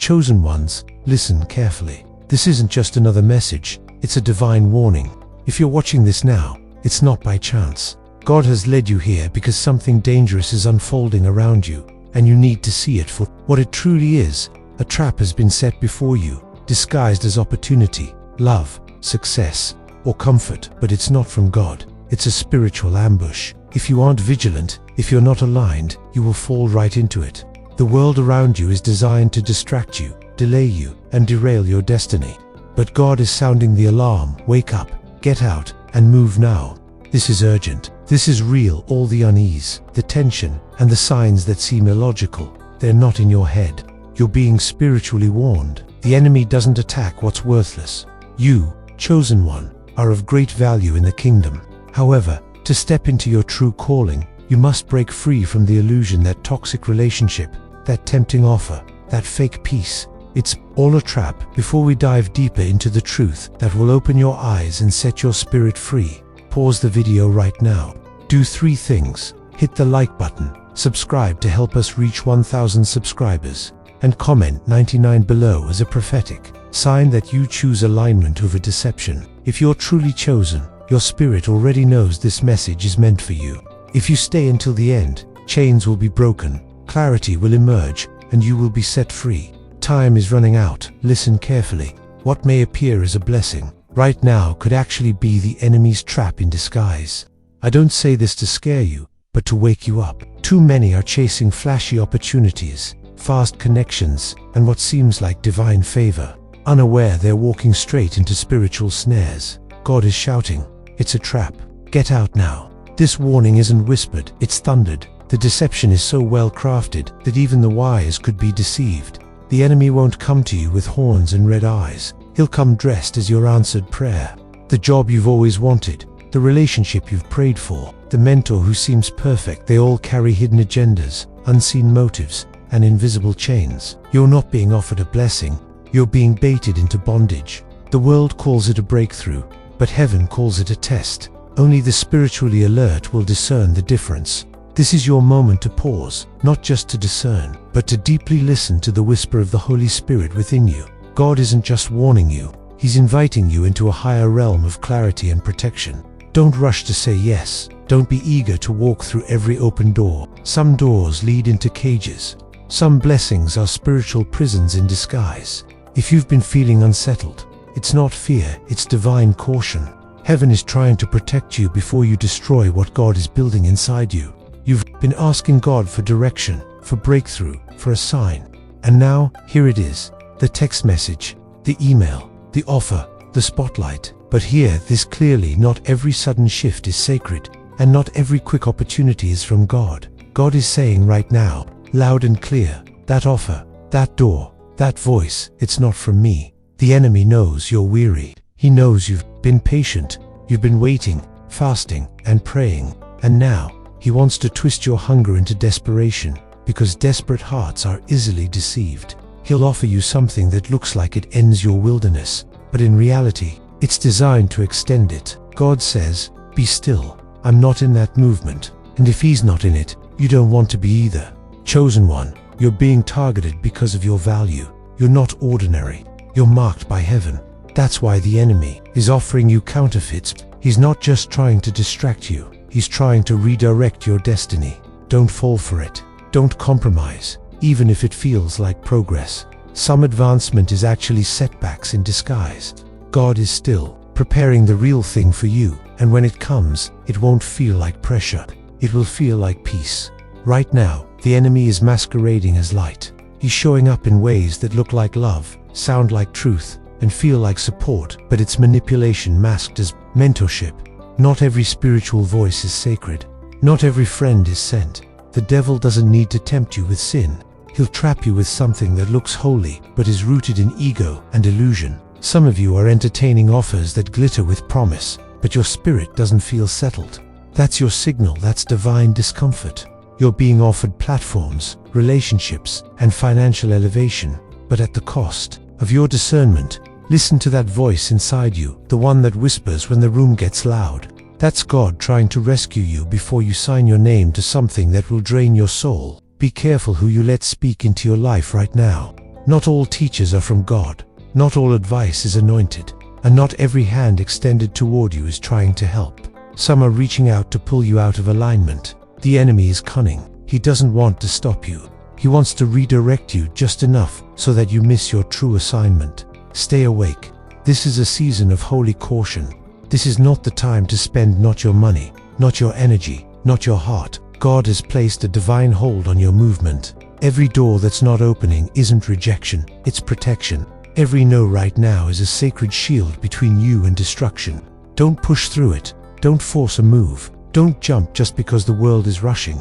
Chosen ones, listen carefully. This isn't just another message, it's a divine warning. If you're watching this now, it's not by chance. God has led you here because something dangerous is unfolding around you, and you need to see it for what it truly is. A trap has been set before you, disguised as opportunity, love, success, or comfort, but it's not from God. It's a spiritual ambush. If you aren't vigilant, if you're not aligned, you will fall right into it. The world around you is designed to distract you, delay you, and derail your destiny. But God is sounding the alarm. Wake up, get out, and move now. This is urgent. This is real. All the unease, the tension, and the signs that seem illogical, they're not in your head. You're being spiritually warned. The enemy doesn't attack what's worthless. You, chosen one, are of great value in the kingdom. However, to step into your true calling, you must break free from the illusion, that toxic relationship, that tempting offer, that fake peace. It's all a trap. Before we dive deeper into the truth that will open your eyes and set your spirit free, pause the video right now. Do 3 things. Hit the like button, subscribe to help us reach 1,000 subscribers, and comment 99 below as a prophetic sign that you choose alignment over deception. If you're truly chosen, your spirit already knows this message is meant for you. If you stay until the end, chains will be broken, clarity will emerge, and you will be set free. Time is running out. Listen carefully. What may appear as a blessing right now could actually be the enemy's trap in disguise. I don't say this to scare you, but to wake you up. Too many are chasing flashy opportunities, fast connections, and what seems like divine favor, unaware they're walking straight into spiritual snares. God is shouting, it's a trap. Get out now. This warning isn't whispered, it's thundered. The deception is so well crafted that even the wise could be deceived. The enemy won't come to you with horns and red eyes. He'll come dressed as your answered prayer. The job you've always wanted, the relationship you've prayed for, the mentor who seems perfect, they all carry hidden agendas, unseen motives, and invisible chains. You're not being offered a blessing, you're being baited into bondage. The world calls it a breakthrough, but heaven calls it a test. Only the spiritually alert will discern the difference. This is your moment to pause, not just to discern, but to deeply listen to the whisper of the Holy Spirit within you. God isn't just warning you, He's inviting you into a higher realm of clarity and protection. Don't rush to say yes. Don't be eager to walk through every open door. Some doors lead into cages. Some blessings are spiritual prisons in disguise. If you've been feeling unsettled, it's not fear, it's divine caution. Heaven is trying to protect you before you destroy what God is building inside you. You've been asking God for direction, for breakthrough, for a sign. And now, here it is. The text message, the email, the offer, the spotlight. But hear this clearly, not every sudden shift is sacred, and not every quick opportunity is from God. God is saying right now, loud and clear, that offer, that door, that voice, it's not from me. The enemy knows you're weary. He knows you've been patient, you've been waiting, fasting, and praying, and now, he wants to twist your hunger into desperation, because desperate hearts are easily deceived. He'll offer you something that looks like it ends your wilderness, but in reality, it's designed to extend it. God says, be still, I'm not in that movement, and if He's not in it, you don't want to be either. Chosen one, you're being targeted because of your value. You're not ordinary, you're marked by heaven. That's why the enemy is offering you counterfeits. He's not just trying to distract you, he's trying to redirect your destiny. Don't fall for it. Don't compromise, even if it feels like progress. Some advancement is actually setbacks in disguise. God is still preparing the real thing for you, and when it comes, it won't feel like pressure. It will feel like peace. Right now, the enemy is masquerading as light. He's showing up in ways that look like love, sound like truth, and feel like support, but it's manipulation masked as mentorship. Not every spiritual voice is sacred. Not every friend is sent. The devil doesn't need to tempt you with sin. He'll trap you with something that looks holy, but is rooted in ego and illusion. Some of you are entertaining offers that glitter with promise, but your spirit doesn't feel settled. That's your signal, that's divine discomfort. You're being offered platforms, relationships, and financial elevation, but at the cost of your discernment. Listen to that voice inside you, the one that whispers when the room gets loud. That's God trying to rescue you before you sign your name to something that will drain your soul. Be careful who you let speak into your life right now. Not all teachers are from God. Not all advice is anointed. And not every hand extended toward you is trying to help. Some are reaching out to pull you out of alignment. The enemy is cunning. He doesn't want to stop you. He wants to redirect you just enough so that you miss your true assignment. Stay awake. This is a season of holy caution. This is not the time to spend not your money, not your energy, not your heart. God has placed a divine hold on your movement. Every door that's not opening isn't rejection, it's protection. Every no right now is a sacred shield between you and destruction. Don't push through it. Don't force a move. Don't jump just because the world is rushing.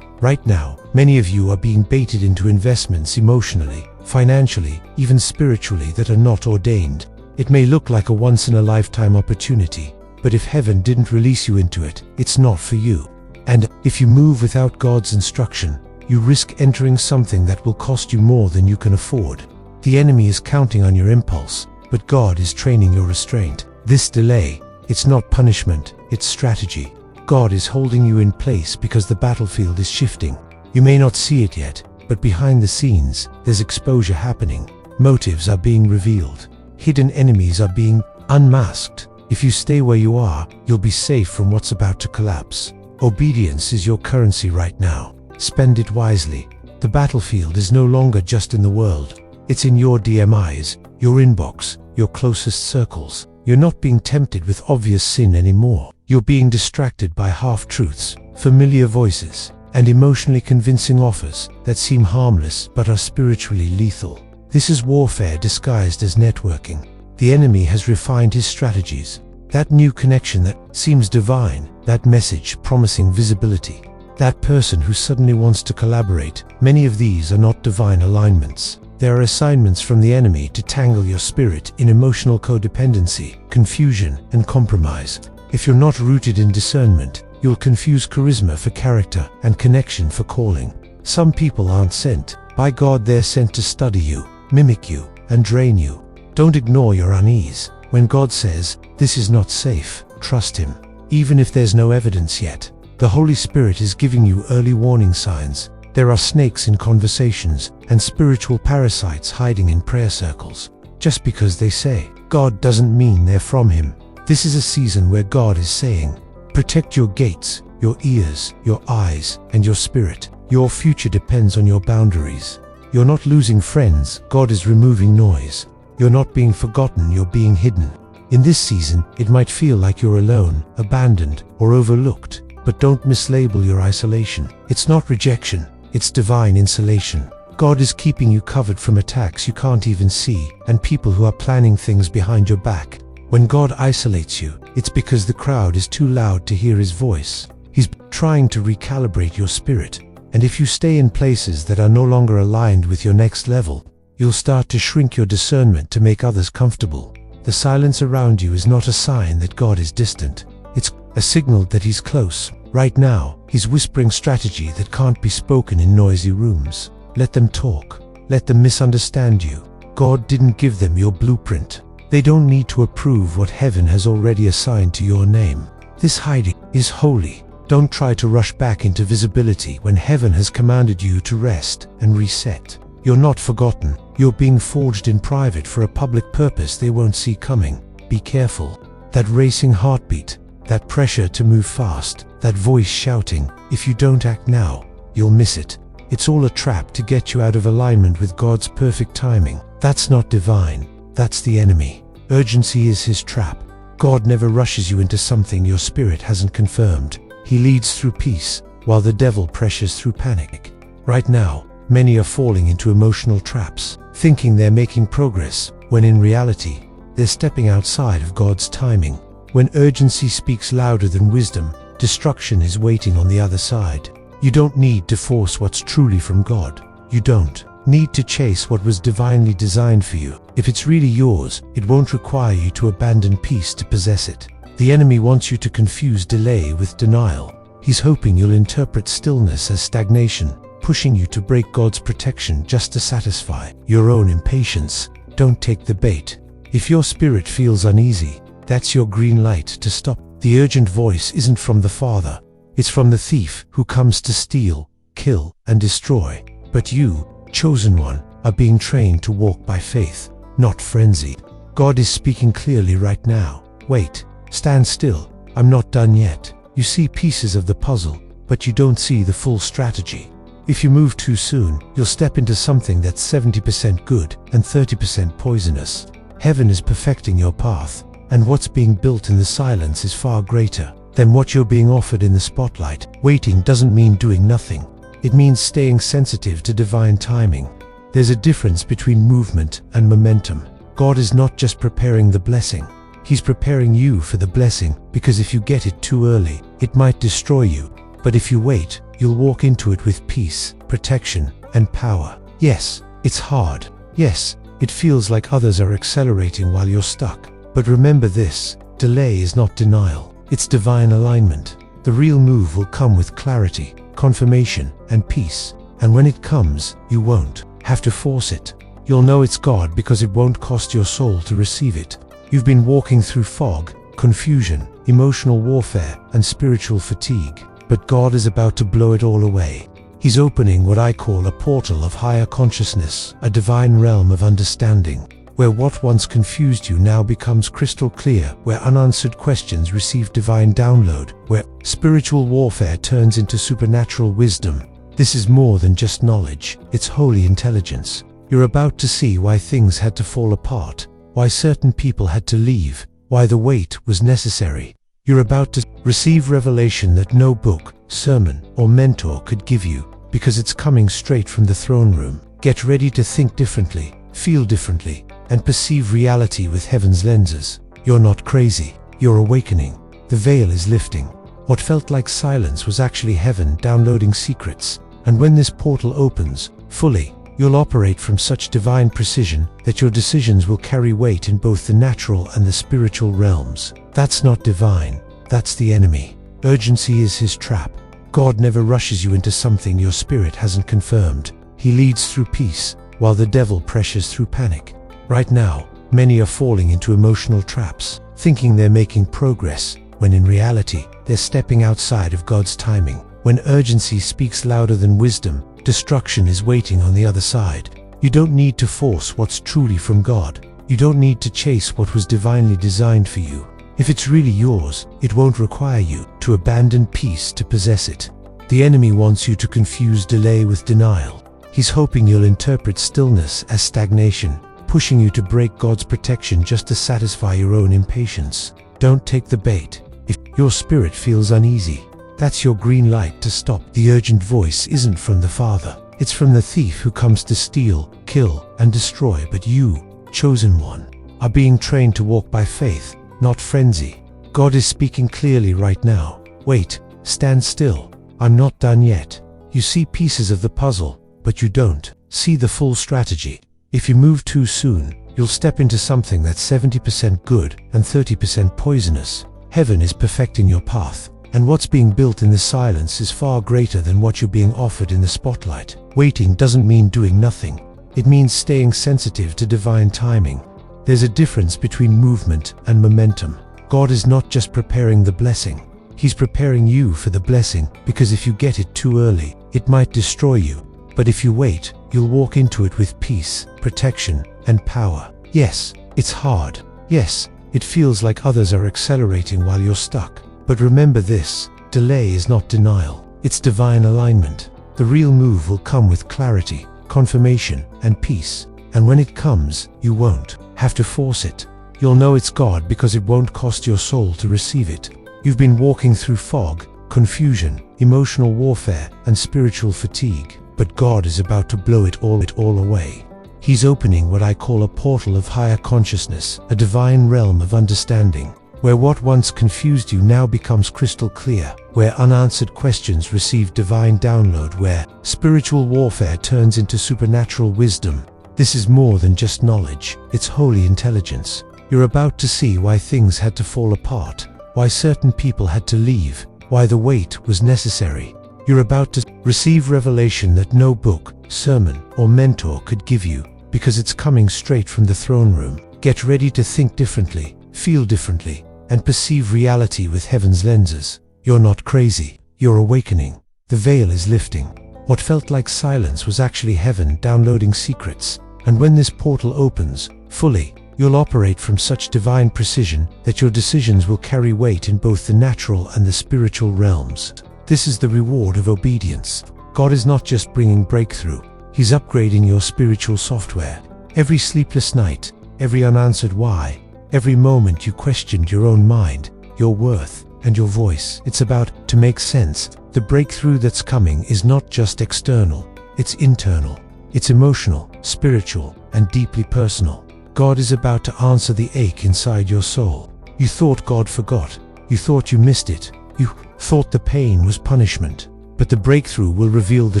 Right now, many of you are being baited into investments emotionally, financially, even spiritually that are not ordained. It may look like a once-in-a-lifetime opportunity, but if heaven didn't release you into it, it's not for you. And if you move without God's instruction, you risk entering something that will cost you more than you can afford. The enemy is counting on your impulse, but God is training your restraint. This delay, it's not punishment, it's strategy. God is holding you in place because the battlefield is shifting. You may not see it yet, but behind the scenes, there's exposure happening. Motives are being revealed. Hidden enemies are being unmasked. If you stay where you are, you'll be safe from what's about to collapse. Obedience is your currency right now. Spend it wisely. The battlefield is no longer just in the world. It's in your DMIs, your inbox, your closest circles. You're not being tempted with obvious sin anymore. You're being distracted by half-truths, familiar voices, and emotionally convincing offers that seem harmless but are spiritually lethal. This is warfare disguised as networking. The enemy has refined his strategies. That new connection that seems divine, that message promising visibility, that person who suddenly wants to collaborate, many of these are not divine alignments. There are assignments from the enemy to tangle your spirit in emotional codependency, confusion, and compromise. If you're not rooted in discernment, you'll confuse charisma for character and connection for calling. Some people aren't sent. By God, they're sent to study you, mimic you, and drain you. Don't ignore your unease. When God says, "This is not safe," trust Him. Even if there's no evidence yet, the Holy Spirit is giving you early warning signs. There are snakes in conversations and spiritual parasites hiding in prayer circles. Just because they say God doesn't mean they're from Him. This is a season where God is saying, protect your gates, your ears, your eyes, and your spirit. Your future depends on your boundaries. You're not losing friends, God is removing noise. You're not being forgotten, you're being hidden. In this season, it might feel like you're alone, abandoned, or overlooked, but don't mislabel your isolation. It's not rejection, it's divine insulation. God is keeping you covered from attacks you can't even see, and people who are planning things behind your back. When God isolates you, it's because the crowd is too loud to hear His voice. He's trying to recalibrate your spirit. And if you stay in places that are no longer aligned with your next level, you'll start to shrink your discernment to make others comfortable. The silence around you is not a sign that God is distant. It's a signal that He's close. Right now, He's whispering strategy that can't be spoken in noisy rooms. Let them talk. Let them misunderstand you. God didn't give them your blueprint. They don't need to approve what heaven has already assigned to your name. This hiding is holy. Don't try to rush back into visibility when heaven has commanded you to rest and reset. You're not forgotten. You're being forged in private for a public purpose they won't see coming. Be careful. That racing heartbeat, that pressure to move fast, that voice shouting, if you don't act now, you'll miss it. It's all a trap to get you out of alignment with God's perfect timing. That's not divine. That's the enemy. Urgency is his trap. God never rushes you into something your spirit hasn't confirmed. He leads through peace, while the devil pressures through panic. Right now, many are falling into emotional traps, thinking they're making progress, when in reality, they're stepping outside of God's timing. When urgency speaks louder than wisdom, destruction is waiting on the other side. You don't need to force what's truly from God. You don't need to chase what was divinely designed for you. If it's really yours, it won't require you to abandon peace to possess it. The enemy wants you to confuse delay with denial. He's hoping you'll interpret stillness as stagnation, pushing you to break God's protection just to satisfy your own impatience. Don't take the bait. If your spirit feels uneasy, that's your green light to stop. The urgent voice isn't from the Father. It's from the thief who comes to steal, kill, and destroy. But you, chosen one, are being trained to walk by faith, not frenzy. God is speaking clearly right now. Wait, stand still, I'm not done yet. You see pieces of the puzzle, but you don't see the full strategy. If you move too soon, you'll step into something that's 70% good and 30% poisonous. Heaven is perfecting your path, and what's being built in the silence is far greater than what you're being offered in the spotlight. Waiting doesn't mean doing nothing. It means staying sensitive to divine timing. There's a difference between movement and momentum. God is not just preparing the blessing. He's preparing you for the blessing, because if you get it too early, it might destroy you. But if you wait, you'll walk into it with peace, protection, and power. Yes, it's hard. Yes, it feels like others are accelerating while you're stuck. But remember this, delay is not denial. It's divine alignment. The real move will come with clarity, confirmation, and peace. And when it comes, you won't have to force it. You'll know it's God because it won't cost your soul to receive it. You've been walking through fog, confusion, emotional warfare, and spiritual fatigue. But God is about to blow it all away. He's opening what I call a portal of higher consciousness, a divine realm of understanding, where what once confused you now becomes crystal clear, where unanswered questions receive divine download, where spiritual warfare turns into supernatural wisdom. This is more than just knowledge, it's holy intelligence. You're about to see why things had to fall apart, why certain people had to leave, why the wait was necessary. You're about to receive revelation that no book, sermon, or mentor could give you, because it's coming straight from the throne room. Get ready to think differently, feel differently, and perceive reality with heaven's lenses. You're not crazy, you're awakening. The veil is lifting. What felt like silence was actually heaven downloading secrets. And when this portal opens fully, you'll operate from such divine precision that your decisions will carry weight in both the natural and the spiritual realms. That's not divine, that's the enemy. Urgency is his trap. God never rushes you into something your spirit hasn't confirmed. He leads through peace, while the devil pressures through panic. Right now, many are falling into emotional traps, thinking they're making progress, when in reality, they're stepping outside of God's timing. When urgency speaks louder than wisdom, destruction is waiting on the other side. You don't need to force what's truly from God. You don't need to chase what was divinely designed for you. If it's really yours, it won't require you to abandon peace to possess it. The enemy wants you to confuse delay with denial. He's hoping you'll interpret stillness as stagnation, pushing you to break God's protection just to satisfy your own impatience. Don't take the bait. If your spirit feels uneasy, that's your green light to stop. The urgent voice isn't from the Father. It's from the thief who comes to steal, kill, and destroy. But you, chosen one, are being trained to walk by faith, not frenzy. God is speaking clearly right now. Wait, stand still. I'm not done yet. You see pieces of the puzzle, but you don't see the full strategy. If you move too soon, you'll step into something that's 70% good and 30% poisonous. Heaven is perfecting your path, and what's being built in the silence is far greater than what you're being offered in the spotlight. Waiting doesn't mean doing nothing. It means staying sensitive to divine timing. There's a difference between movement and momentum. God is not just preparing the blessing. He's preparing you for the blessing, because if you get it too early, it might destroy you. But if you wait, you'll walk into it with peace, protection, and power. Yes, it's hard. Yes, it feels like others are accelerating while you're stuck. But remember this, delay is not denial. It's divine alignment. The real move will come with clarity, confirmation, and peace. And when it comes, you won't have to force it. You'll know it's God because it won't cost your soul to receive it. You've been walking through fog, confusion, emotional warfare, and spiritual fatigue. But God is about to blow it all away. He's opening what I call a portal of higher consciousness, a divine realm of understanding, where what once confused you now becomes crystal clear, where unanswered questions receive divine download, where spiritual warfare turns into supernatural wisdom. This is more than just knowledge, it's holy intelligence. You're about to see why things had to fall apart, why certain people had to leave, why the wait was necessary. You're about to receive revelation that no book, sermon, or mentor could give you, because it's coming straight from the throne room. Get ready to think differently, feel differently, and perceive reality with heaven's lenses. You're not crazy, you're awakening. The veil is lifting. What felt like silence was actually heaven downloading secrets. And when this portal opens fully, you'll operate from such divine precision that your decisions will carry weight in both the natural and the spiritual realms. This is the reward of obedience. God is not just bringing breakthrough, He's upgrading your spiritual software. Every sleepless night, every unanswered why, every moment you questioned your own mind, your worth, and your voice, it's about to make sense. The breakthrough that's coming is not just external, it's internal. It's emotional, spiritual, and deeply personal. God is about to answer the ache inside your soul. You thought God forgot. You thought you missed it. You thought the pain was punishment. But the breakthrough will reveal the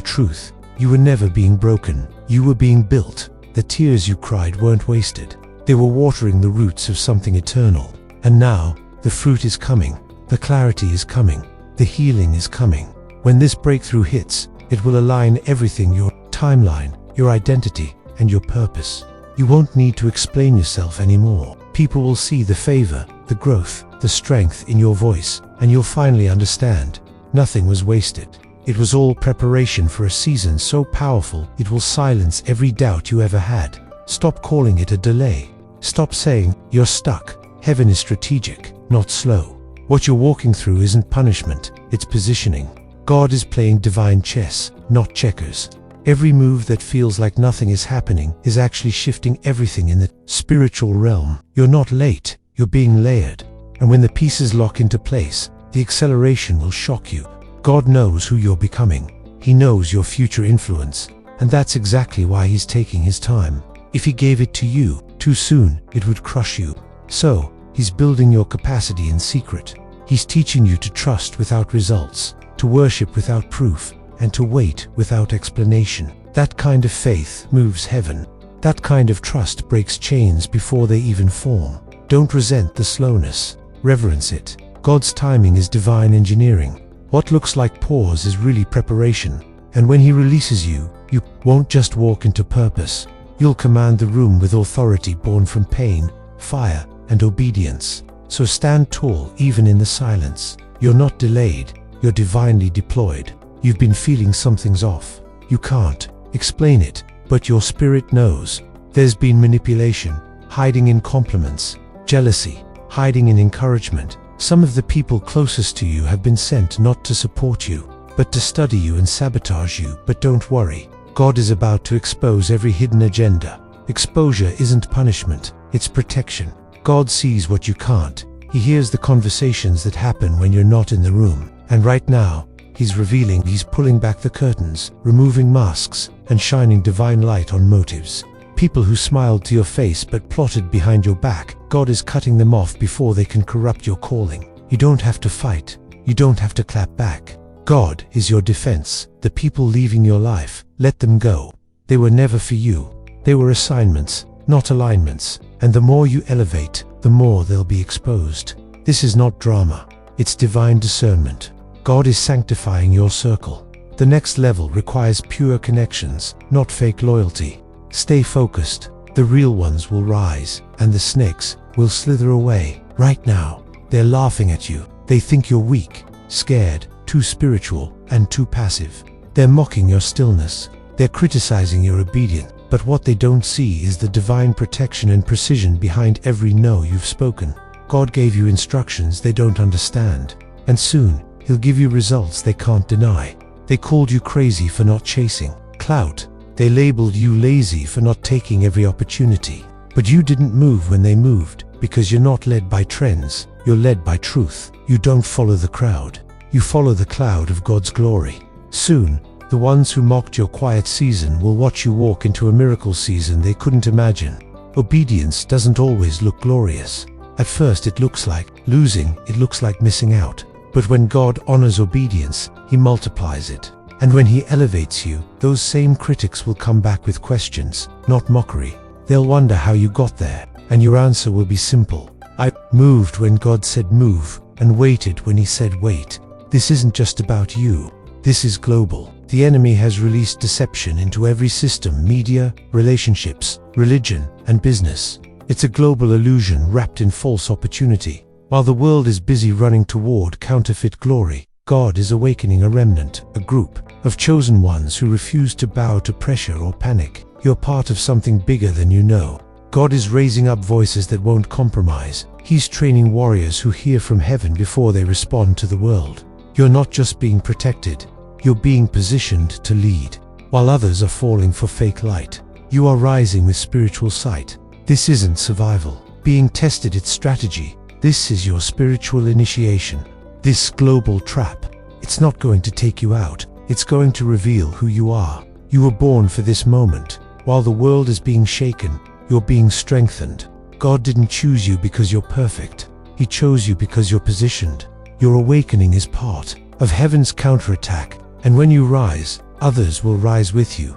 truth. You were never being broken. You were being built. The tears you cried weren't wasted. They were watering the roots of something eternal. And now, the fruit is coming. The clarity is coming. The healing is coming. When this breakthrough hits, it will align everything: your timeline, your identity, and your purpose. You won't need to explain yourself anymore. People will see the favor, the growth, the strength in your voice, and you'll finally understand. Nothing was wasted. It was all preparation for a season so powerful it will silence every doubt you ever had. Stop calling it a delay. Stop saying, "You're stuck." Heaven is strategic, not slow. What you're walking through isn't punishment, it's positioning. God is playing divine chess, not checkers. Every move that feels like nothing is happening is actually shifting everything in the spiritual realm. You're not late, you're being layered. And when the pieces lock into place, the acceleration will shock you. God knows who you're becoming. He knows your future influence. And that's exactly why He's taking His time. If He gave it to you too soon, it would crush you. So, He's building your capacity in secret. He's teaching you to trust without results, to worship without proof, and to wait without explanation. That kind of faith moves heaven. That kind of trust breaks chains before they even form. Don't resent the slowness. Reverence it. God's timing is divine engineering. What looks like pause is really preparation. And when He releases you, you won't just walk into purpose. You'll command the room with authority born from pain, fire, and obedience. So stand tall even in the silence. You're not delayed, you're divinely deployed. You've been feeling something's off. You can't explain it, but your spirit knows. There's been manipulation, hiding in compliments, jealousy, hiding in encouragement. Some of the people closest to you have been sent not to support you, but to study you and sabotage you. But don't worry, God is about to expose every hidden agenda. Exposure isn't punishment, it's protection. God sees what you can't. He hears the conversations that happen when you're not in the room. And right now, He's revealing, He's pulling back the curtains, removing masks, and shining divine light on motives. People who smiled to your face but plotted behind your back, God is cutting them off before they can corrupt your calling. You don't have to fight. You don't have to clap back. God is your defense. The people leaving your life, let them go. They were never for you. They were assignments, not alignments. And the more you elevate, the more they'll be exposed. This is not drama. It's divine discernment. God is sanctifying your circle. The next level requires pure connections, not fake loyalty. Stay focused. The real ones will rise, and the snakes will slither away. Right now, they're laughing at you. They think you're weak, scared, too spiritual, and too passive. They're mocking your stillness. They're criticizing your obedience. But what they don't see is the divine protection and precision behind every no you've spoken. God gave you instructions they don't understand. And soon, He'll give you results they can't deny. They called you crazy for not chasing clout. They labeled you lazy for not taking every opportunity. But you didn't move when they moved, because you're not led by trends. You're led by truth. You don't follow the crowd. You follow the cloud of God's glory. Soon, the ones who mocked your quiet season will watch you walk into a miracle season they couldn't imagine. Obedience doesn't always look glorious. At first it looks like losing, it looks like missing out. But when God honors obedience, He multiplies it. And when He elevates you, those same critics will come back with questions, not mockery. They'll wonder how you got there, and your answer will be simple. I moved when God said move, and waited when He said wait. This isn't just about you. This is global. The enemy has released deception into every system: media, relationships, religion, and business. It's a global illusion wrapped in false opportunity. While the world is busy running toward counterfeit glory, God is awakening a remnant, a group of chosen ones who refuse to bow to pressure or panic. You're part of something bigger than you know. God is raising up voices that won't compromise. He's training warriors who hear from heaven before they respond to the world. You're not just being protected, you're being positioned to lead. While others are falling for fake light, you are rising with spiritual sight. This isn't survival being tested, it's strategy. This is your spiritual initiation. This global trap, it's not going to take you out, it's going to reveal who you are. You were born for this moment. While the world is being shaken, you're being strengthened. God didn't choose you because you're perfect. He chose you because you're positioned. Your awakening is part of heaven's counterattack, and when you rise, others will rise with you.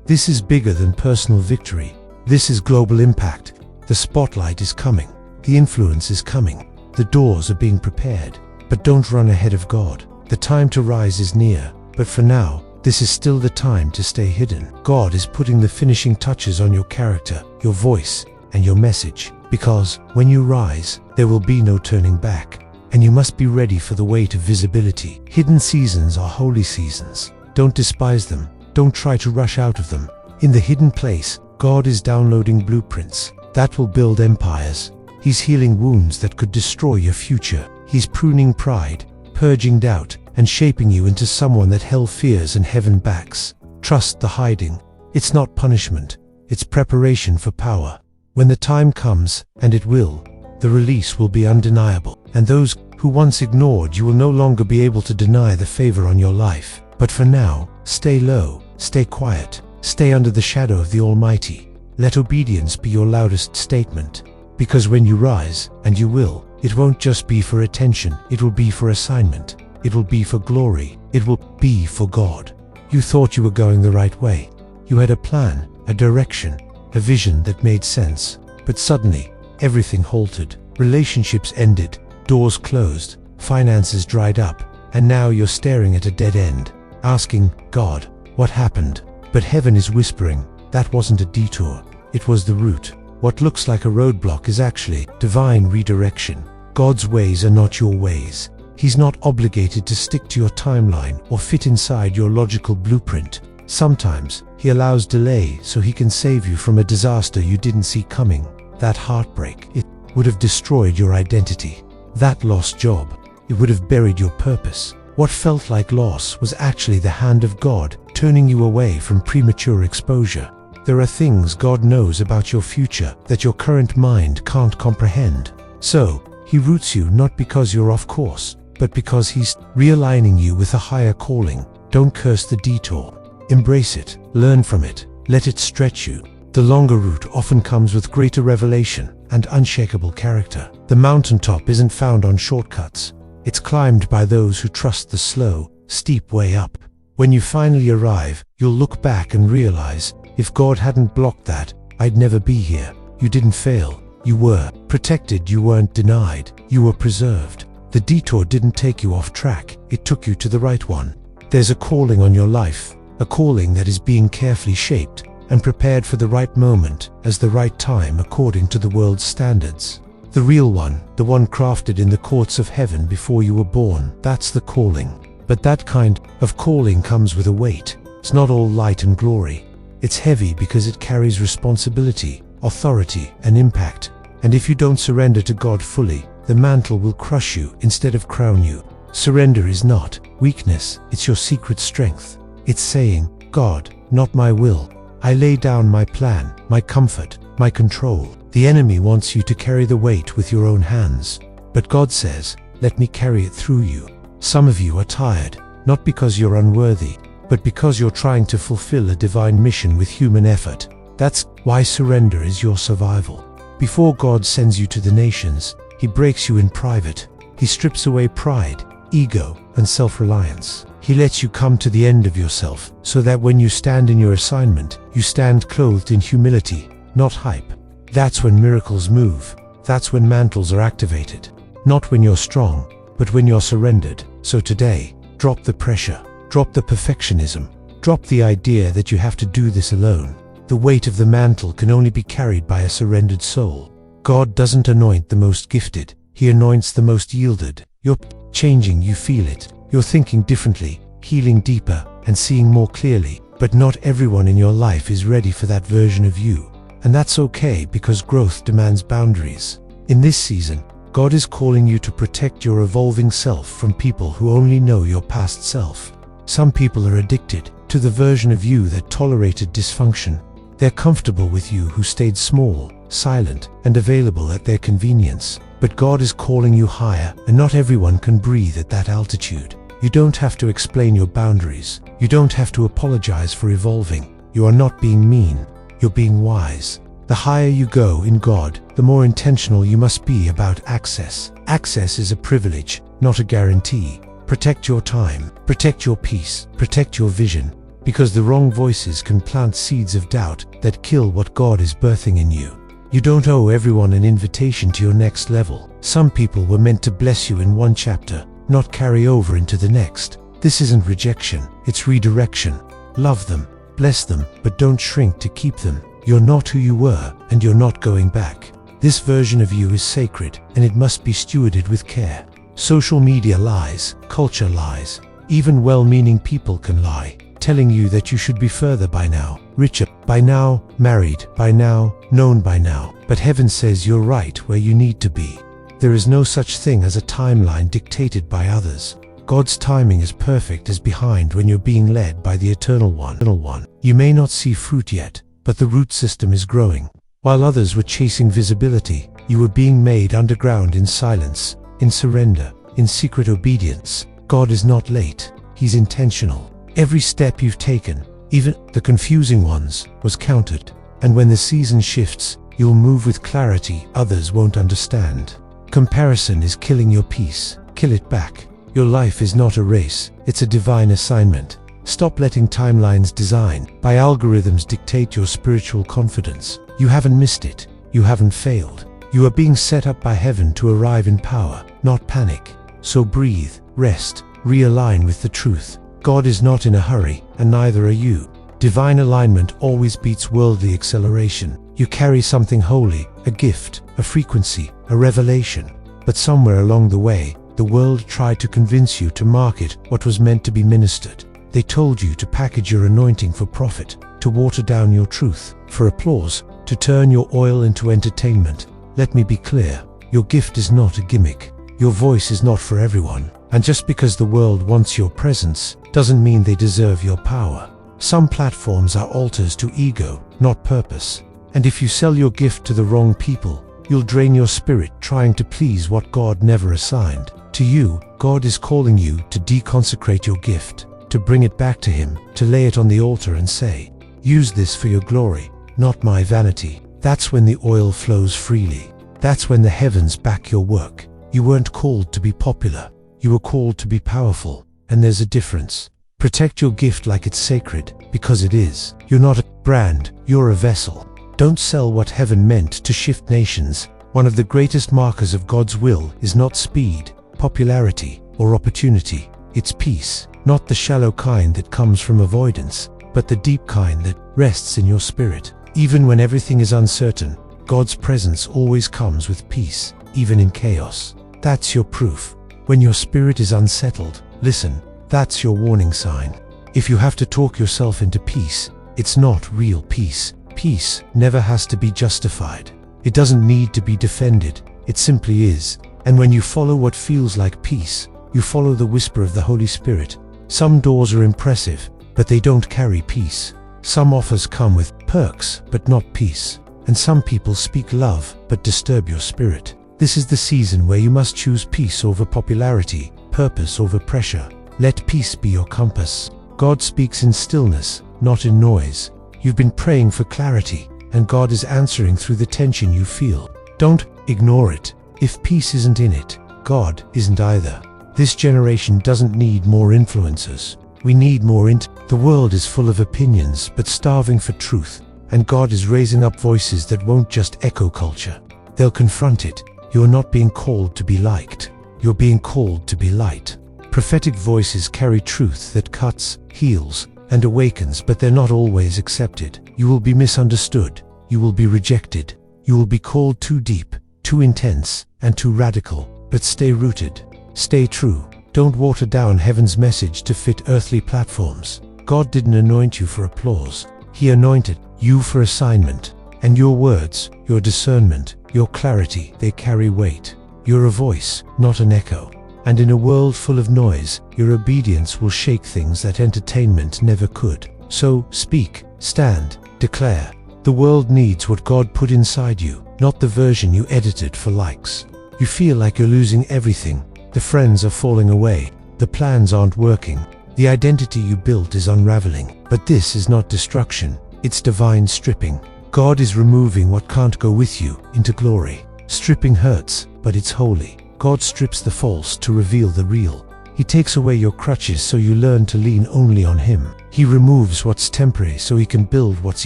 This is bigger than personal victory. This is global impact. The spotlight is coming. The influence is coming. The doors are being prepared. But don't run ahead of God. The time to rise is near. But for now, this is still the time to stay hidden. God is putting the finishing touches on your character, your voice, and your message. Because when you rise, there will be no turning back. And you must be ready for the weight of visibility. Hidden seasons are holy seasons. Don't despise them. Don't try to rush out of them. In the hidden place, God is downloading blueprints that will build empires. He's healing wounds that could destroy your future. He's pruning pride, purging doubt, and shaping you into someone that hell fears and heaven backs. Trust the hiding. It's not punishment. It's preparation for power. When the time comes, and it will, the release will be undeniable. And those who once ignored you will no longer be able to deny the favor on your life. But for now, stay low, stay quiet, stay under the shadow of the Almighty. Let obedience be your loudest statement. Because when you rise, and you will, it won't just be for attention, it will be for assignment. It will be for glory. It will be for God. You thought you were going the right way. You had a plan, a direction, a vision that made sense. But suddenly, everything halted. Relationships ended, doors closed, finances dried up, and now you're staring at a dead end, asking, God, what happened? But heaven is whispering, that wasn't a detour. It was the route. What looks like a roadblock is actually divine redirection. God's ways are not your ways. He's not obligated to stick to your timeline or fit inside your logical blueprint. Sometimes, He allows delay so He can save you from a disaster you didn't see coming. That heartbreak, it would have destroyed your identity. That lost job, it would have buried your purpose. What felt like loss was actually the hand of God turning you away from premature exposure. There are things God knows about your future that your current mind can't comprehend. So, He roots you not because you're off course, but because He's realigning you with a higher calling. Don't curse the detour. Embrace it, learn from it, let it stretch you. The longer route often comes with greater revelation and unshakable character. The mountaintop isn't found on shortcuts. It's climbed by those who trust the slow, steep way up. When you finally arrive, you'll look back and realize, if God hadn't blocked that, I'd never be here. You didn't fail. You were protected. You weren't denied. You were preserved. The detour didn't take you off track. It took you to the right one. There's a calling on your life, a calling that is being carefully shaped and prepared for the right moment as the right time according to the world's standards. The real one, the one crafted in the courts of heaven before you were born, that's the calling. But that kind of calling comes with a weight. It's not all light and glory. It's heavy because it carries responsibility, authority, and impact. And if you don't surrender to God fully, the mantle will crush you instead of crown you. Surrender is not weakness, it's your secret strength. It's saying, God, not my will. I lay down my plan, my comfort, my control. The enemy wants you to carry the weight with your own hands. But God says, let me carry it through you. Some of you are tired, not because you're unworthy, but because you're trying to fulfill a divine mission with human effort. That's why surrender is your survival. Before God sends you to the nations, He breaks you in private. He strips away pride, ego, and self-reliance. He lets you come to the end of yourself, so that when you stand in your assignment, you stand clothed in humility, not hype. That's when miracles move. That's when mantles are activated. Not when you're strong, but when you're surrendered. So today, drop the pressure. Drop the perfectionism. Drop the idea that you have to do this alone. The weight of the mantle can only be carried by a surrendered soul. God doesn't anoint the most gifted. He anoints the most yielded. You're changing, you feel it. You're thinking differently, healing deeper, and seeing more clearly. But not everyone in your life is ready for that version of you. And that's okay, because growth demands boundaries. In this season, God is calling you to protect your evolving self from people who only know your past self. Some people are addicted to the version of you that tolerated dysfunction. They're comfortable with you who stayed small, silent, and available at their convenience. But God is calling you higher, and not everyone can breathe at that altitude. You don't have to explain your boundaries. You don't have to apologize for evolving. You are not being mean. You're being wise. The higher you go in God, the more intentional you must be about access. Access is a privilege, not a guarantee. Protect your time, protect your peace, protect your vision, because the wrong voices can plant seeds of doubt that kill what God is birthing in you. You don't owe everyone an invitation to your next level. Some people were meant to bless you in one chapter, not carry over into the next. This isn't rejection, it's redirection. Love them, bless them, but don't shrink to keep them. You're not who you were, and you're not going back. This version of you is sacred, and it must be stewarded with care. Social media lies, culture lies. Even well-meaning people can lie, telling you that you should be further by now, richer by now, married by now, known by now. But heaven says you're right where you need to be. There is no such thing as a timeline dictated by others. God's timing is perfect as behind when you're being led by the Eternal One. You may not see fruit yet, but the root system is growing. While others were chasing visibility, you were being made underground in silence, in surrender, in secret obedience. God is not late. He's intentional. Every step you've taken, even the confusing ones, was counted. And when the season shifts, you'll move with clarity others won't understand. Comparison is killing your peace. Kill it back. Your life is not a race, it's a divine assignment. Stop letting timelines designed by algorithms dictate your spiritual confidence. You haven't missed it. You haven't failed. You are being set up by heaven to arrive in power, not panic. So breathe, rest, realign with the truth. God is not in a hurry, and neither are you. Divine alignment always beats worldly acceleration. You carry something holy, a gift, a frequency, a revelation. But somewhere along the way, the world tried to convince you to market what was meant to be ministered. They told you to package your anointing for profit, to water down your truth for applause, to turn your oil into entertainment. Let me be clear, your gift is not a gimmick. Your voice is not for everyone. And just because the world wants your presence, doesn't mean they deserve your power. Some platforms are altars to ego, not purpose. And if you sell your gift to the wrong people, you'll drain your spirit trying to please what God never assigned. To you, God is calling you to deconsecrate your gift, to bring it back to Him, to lay it on the altar and say, use this for your glory, not my vanity. That's when the oil flows freely. That's when the heavens back your work. You weren't called to be popular. You were called to be powerful. And there's a difference. Protect your gift like it's sacred, because it is. You're not a brand, you're a vessel. Don't sell what heaven meant to shift nations. One of the greatest markers of God's will is not speed, popularity, or opportunity. It's peace. Not the shallow kind that comes from avoidance, but the deep kind that rests in your spirit. Even when everything is uncertain, God's presence always comes with peace, even in chaos. That's your proof. When your spirit is unsettled, listen, that's your warning sign. If you have to talk yourself into peace, it's not real peace. Peace never has to be justified. It doesn't need to be defended. It simply is. And when you follow what feels like peace, you follow the whisper of the Holy Spirit. Some doors are impressive, but they don't carry peace. Some offers come with perks, but not peace. And some people speak love, but disturb your spirit. This is the season where you must choose peace over popularity, purpose over pressure. Let peace be your compass. God speaks in stillness, not in noise. You've been praying for clarity, and God is answering through the tension you feel. Don't ignore it. If peace isn't in it, God isn't either. This generation doesn't need more influencers. We need more The world is full of opinions, but starving for truth. And God is raising up voices that won't just echo culture. They'll confront it. You're not being called to be liked. You're being called to be light. Prophetic voices carry truth that cuts, heals, and awakens, but they're not always accepted. You will be misunderstood. You will be rejected. You will be called too deep, too intense, and too radical. But stay rooted. Stay true. Don't water down heaven's message to fit earthly platforms. God didn't anoint you for applause. He anointed you for assignment. And your words, your discernment, your clarity, they carry weight. You're a voice, not an echo. And in a world full of noise, your obedience will shake things that entertainment never could. So, speak, stand, declare. The world needs what God put inside you, not the version you edited for likes. You feel like you're losing everything. The friends are falling away. The plans aren't working. The identity you built is unraveling. But this is not destruction. It's divine stripping. God is removing what can't go with you into glory. Stripping hurts, but it's holy. God strips the false to reveal the real. He takes away your crutches so you learn to lean only on Him. He removes what's temporary so He can build what's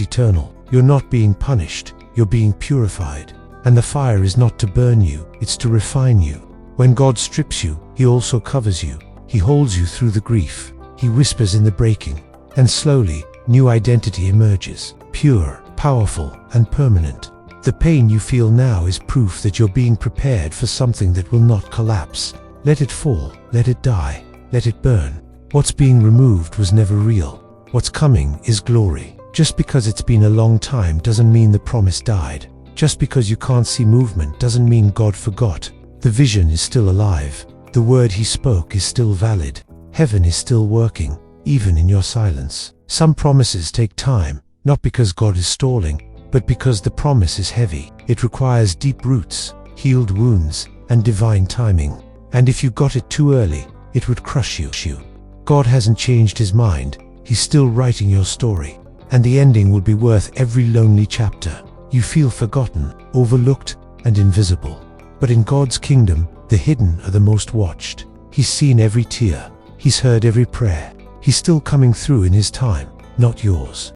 eternal. You're not being punished, you're being purified. And the fire is not to burn you, it's to refine you. When God strips you, He also covers you. He holds you through the grief. He whispers in the breaking. And slowly, new identity emerges. Pure, powerful, and permanent. The pain you feel now is proof that you're being prepared for something that will not collapse. Let it fall, let it die, let it burn. What's being removed was never real. What's coming is glory. Just because it's been a long time doesn't mean the promise died. Just because you can't see movement doesn't mean God forgot. The vision is still alive. The word He spoke is still valid. Heaven is still working, even in your silence. Some promises take time, not because God is stalling, but because the promise is heavy. It requires deep roots, healed wounds, and divine timing. And if you got it too early, it would crush you. God hasn't changed His mind. He's still writing your story. And the ending will be worth every lonely chapter. You feel forgotten, overlooked, and invisible. But in God's kingdom, the hidden are the most watched. He's seen every tear. He's heard every prayer. He's still coming through in His time, not yours.